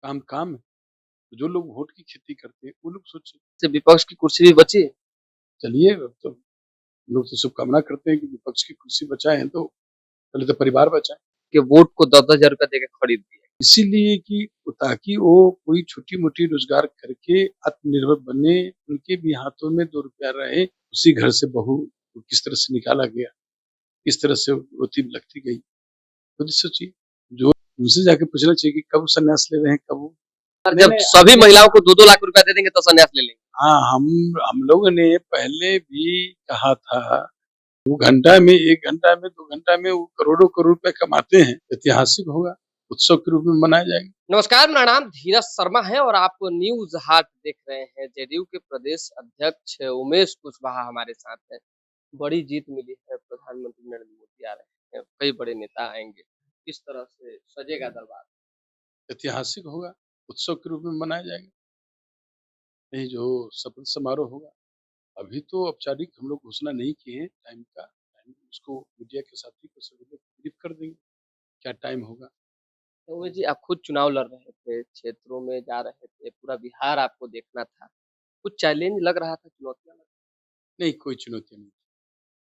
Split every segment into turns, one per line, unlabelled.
काम काम है। तो जो लोग वोट की खेती करते हैं, वो लोग सोचे।
से विपक्ष की कुर्सी भी बची है।
चलिए, अब तो लोग तो शुभकामना करते हैं कि विपक्ष की कुर्सी बचाएँ, तो पहले तो परिवार बचाएँ।
कि वोट को 10-10 हज़ार रुपया देके खरीद दिए।
इसीलिए कि ताकि वो कोई छोटी-मोटी रोज़गार करके आत्मनिर्भर बने, उनके भी हाथों में 2 रुपया रहे। उसी घर से बहू को किस तरह से निकाला गया, किस तरह से रोती बिलखती गई। खुद सोचिए, जो उनसे जाके पूछना चाहिए कि कब संन्यास ले रहे हैं, कब वो
और
नहीं,
जब
नहीं,
सभी महिलाओं को 2-2 लाख रुपया दे देंगे तो संन्यास ले लेंगे।
हाँ, हम लोगों ने पहले भी कहा था, 2 घंटा में, 1 घंटा में, 2 घंटा में वो करोड़ों-करोड़ रुपए कमाते हैं, ऐतिहासिक होगा, उत्सव के रूप में मनाया जाएगा।
नमस्कार, मेरा नाम धीरज शर्मा है और आप न्यूज़ हाट देख रहे हैं। जेडीयू के प्रदेश अध्यक्ष उमेश कुशवाहा हमारे साथ हैं। बड़ी जीत मिली है, प्रधानमंत्री नरेंद्र मोदी आ रहे हैं, कई बड़े नेता आएँगे। किस तरह से सजेगा दरबार?
ऐतिहासिक होगा, उत्सव के रूप में मनाया जाएगा। ये जो शपथ समारोह होगा, अभी तो औपचारिक हम लोग घोषणा नहीं किए हैं टाइम का। टाइम उसको मीडिया के साथी को सभी लोग ब्रीफ कर देंगे, क्या टाइम होगा।
तो उमेश जी, आप खुद चुनाव लड़ रहे थे, क्षेत्रों में जा रहे थे, पूरा बिहार आपको देखना था। कुछ चैलेंज लग रहा था, चुनौतियाँ लग
नहीं, कोई चुनौती नहीं।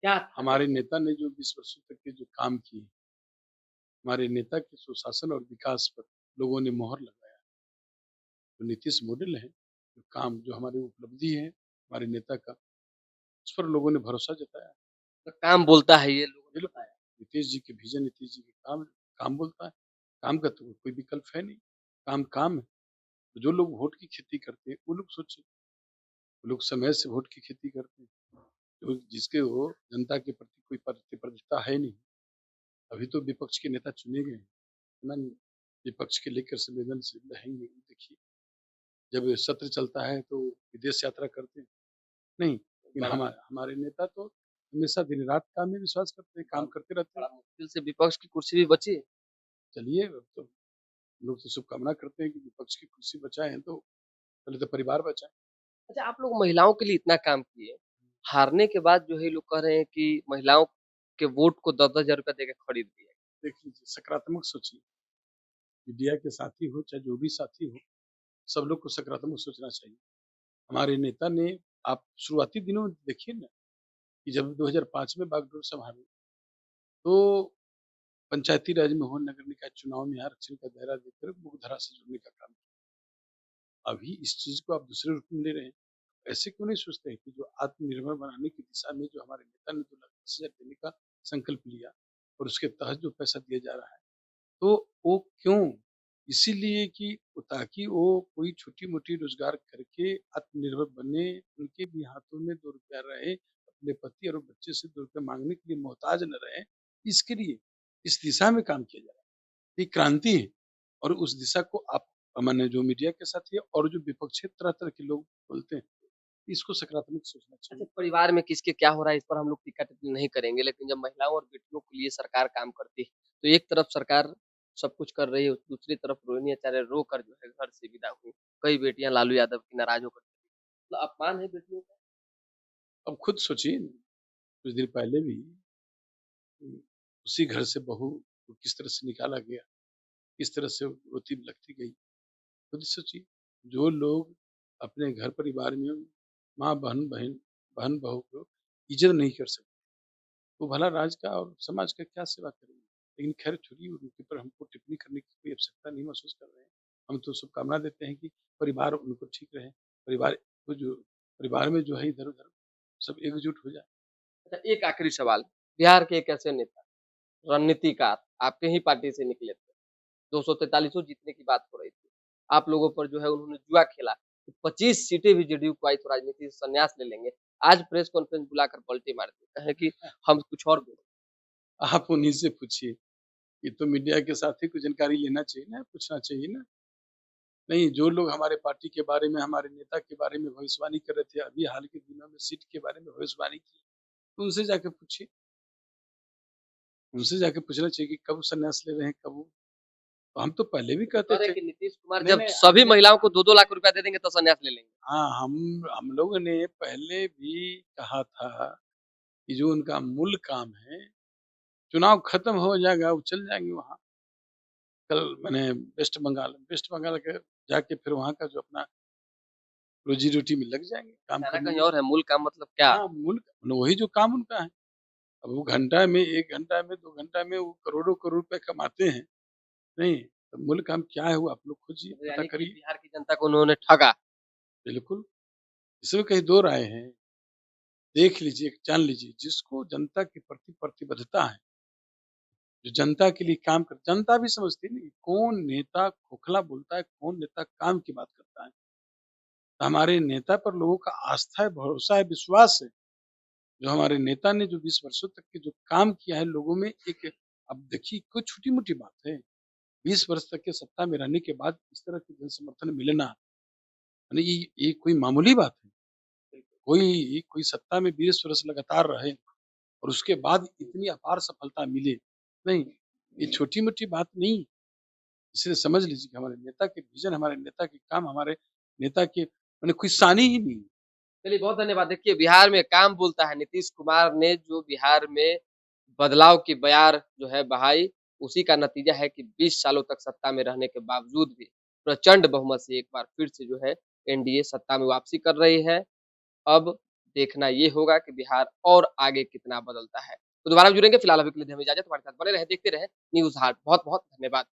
क्या था
हमारे
जैसे?
नेता ने जो 20 वर्षों तक के जो काम किए, हमारे नेता के सुशासन और विकास पर लोगों ने मोहर लगाया। जो नीतीश मॉडल है, जो काम, जो हमारी उपलब्धि है, हमारे नेता का, उस पर लोगों ने भरोसा जताया।
तो काम बोलता है ये लोगों ने
बिल्कुल,
बताया।
नीतीश जी के विज़न, नीतीश जी के काम, काम बोलता है। काम का तो कोई विकल्प है नहीं, काम काम है। तो जो लोग वोट की खेती करते हैं, वो लोग सोचे, वो लोग समय से वोट की खेती करते हैं। तो जिसके वो जनता के प्रति कोई प्रतिबद्धता है नहीं। अभी तो विपक्ष के नेता चुने गए हैं, है ना? विपक्ष के लेकर संवेदनशील रहेंगे। देखिए, जब सत्र चलता है तो विदेश यात्रा करते हैं, नहीं, लेकिन
बड़ा
हमारे नेता तो हमेशा दिन-रात काम में विश्वास करते हैं,
बड़ा
काम करते रहते हैं।
बड़ा मुश्किल से विपक्ष की कुर्सी भी बची है।
चलिए, अब तो लोग तो शुभकामना करते हैं कि विपक्ष की कुर्सी बचाएँ, तो पहले तो परिवार बचाएँ।
अच्छा, आप लोग महिलाओं के लिए इतना काम किए, हारने के बाद जो है ये लोग कह रहे हैं कि महिलाओं के वोट को 10-10 हज़ार रुपया देके खरीद दिए।
देख लीजिए, सकारात्मक सोचिए, मीडिया के साथी हो, चाहे जो भी साथी हो, सब लोग को सकारात्मक सोचना चाहिए। हमारे नेता ने, आप शुरुआती दिनों में देखिए ना, कि जब 2005 में बागडोर संभाली, तो पंचायती राज में हो, नगर निकाय चुनाव में आरक्षण का दायरा देकर मुख्यधारा से जुड़ने का काम किया। अभी इस चीज़ को आप दूसरे रूप में ले रहे हैं। ऐसे क्यों नहीं सोचते हैं कि जो आत्मनिर्भर बनाने की दिशा में जो हमारे नेता ने 2,10,000 देने का संकल्प लिया और उसके तहत जो पैसा दिया जा रहा है, तो वो क्यों? इसीलिए कि ताकि वो कोई छोटी-मोटी रोज़गार करके आत्मनिर्भर बने, उनके भी हाथों में 2 रुपया रहे, अपने पति और बच्चे से 2 रुपया माँगने के लिए मोहताज न रहें, इसके लिए इस दिशा में काम किया जा रहा है। ये क्रांति है, और उस दिशा को आप, माने जो मीडिया के साथी है और जो विपक्ष है, तरह-तरह के लोग बोलते हैं, इसको सकारात्मक सोचना
अच्छा,
चाहिए।
परिवार में किसके क्या हो रहा है इस पर हम लोग टीका-टिप्पणी नहीं करेंगे, लेकिन जब महिलाओं और बेटियों के लिए सरकार काम करती है, तो एक तरफ सरकार सब कुछ कर रही है, दूसरी तरफ रोहिणी आचार्य रोकर जो है घर से विदा हुई। कई बेटियाँ लालू यादव की नाराज़ होकर चली गईं। मतलब अपमान है बेटियों का।
अब खुद सोचिए, कुछ दिन पहले भी उसी घर से बहू को किस तरह से निकाला गया, किस तरह से रोती बिलखती गई। खुद सोचिए, जो लोग अपने घर परिवार में माँ, बहन-बहू को इज़्ज़त नहीं कर सकते, वो भला राज्य का और समाज का क्या सेवा करेंगे? लेकिन खैर छोड़िए, उनके ऊपर हमको टिप्पणी करने की कोई आवश्यकता नहीं महसूस कर रहे हैं। हम तो शुभकामना देते हैं कि परिवार उनको ठीक रहे, परिवार को जो परिवार में जो है इधर-उधर सब एकजुट हो जाए।
अच्छा, एक आखिरी सवाल, बिहार के एक ऐसे नेता, रणनीतिकार, आपके ही पार्टी से निकले थे, 243 जीतने की बात हो रही थी। आप लोगों पर जो है उन्होंने जुआ खेला, तो 25 सीटें भी जेडीयू को आई तो राजनीति से संन्यास ले लेंगे। आज प्रेस कॉन्फ्रेंस बुलाकर पलटी मार दी, कहे कि हम कुछ और बोले।
आप उन्हीं से पूछिए, ये तो मीडिया के साथी को जानकारी लेना चाहिए ना, पूछना चाहिए ना। नहीं, जो लोग हमारे पार्टी के बारे में, हमारे नेता के बारे में भविष्यवाणी कर रहे थे, अभी हाल के दिनों में सीट के बारे में भविष्यवाणी की, तो उनसे जाके पूछिए। उनसे जाके पूछना चाहिए कि कब संन्यास ले रहे हैं, कब वो, तो हम तो पहले भी कहते
कह रहे
थे।
कि नीतीश कुमार
नहीं,
जब
नहीं,
सभी
हमने,
महिलाओं को 2-2 लाख रुपया दे देंगे तो संन्यास ले लेंगे।
हाँ, हम लोगों ने पहले भी कहा था कि जो उनका मूल काम है, चुनाव खत्म हो जाएगा, वो चल जाएँगे वहाँ। कल मैंने वेस्ट बंगाल के जाके फिर वहाँ का जो अपना रोजी-रोटी में लग जाएँगे, काम
जाना
करने
कहीं
में।
और है, मूल काम मतलब क्या?
हाँ, मुल्क वही जो काम उनका है। अब वो घंटा में 1 घंटा में, 2 घंटा में वो करोड़ों-करोड़ रुपए कमाते हैं, नहीं? तो मूल काम क्या है वो आप लोग खोजिए,
तो
पता
यानी कि
करिए।
बिहार की जनता को उन्होंने ठगा।
बिल्कुल, इसमें कहीं दो राय है। देख लीजिए, जान लीजिए, जिसको जनता के प्रति प्रतिबद्धता है, जो जनता के लिए काम कर जनता भी समझती नहीं, कौन नेता खोखला बोलता है, कौन नेता काम की बात करता है। तो हमारे नेता पर लोगों का आस्था है, भरोसा है, विश्वास है। जो हमारे नेता ने जो 20 वर्षों तक के जो काम किया है लोगों में एक अब देखिए कोई छोटी-मोटी बात है। 20 वर्ष तक के सत्ता में रहने के बाद इस तरह के जन समर्थन मिलना, यानी ये कोई मामूली बात है। कोई सत्ता में 20 वर्ष लगातार रहे और उसके बाद इतनी अपार सफलता मिले, नहीं, ये छोटी-मोटी बात नहीं। इसलिए समझ लीजिए कि हमारे नेता के विज़न, हमारे नेता के काम, हमारे नेता के माने कोई सानी ही नहीं है।
चलिए बहुत धन्यवाद। देखिए बिहार में काम बोलता है, नीतीश कुमार ने जो बिहार में बदलाव की बयार जो है बहाई, उसी का नतीजा है कि 20 सालों तक सत्ता में रहने के बावजूद भी प्रचंड बहुमत से एक बार फिर से जो है एनडीए सत्ता में वापसी कर रही है। अब देखना ये होगा कि बिहार और आगे कितना बदलता है। तो दोबारा जुड़ेंगे, फिलहाल अभी के लिए हमें इजाज़त, हमारे साथ बने रहें, देखते रहें न्यूज़ हाट। बहुत-बहुत धन्यवाद।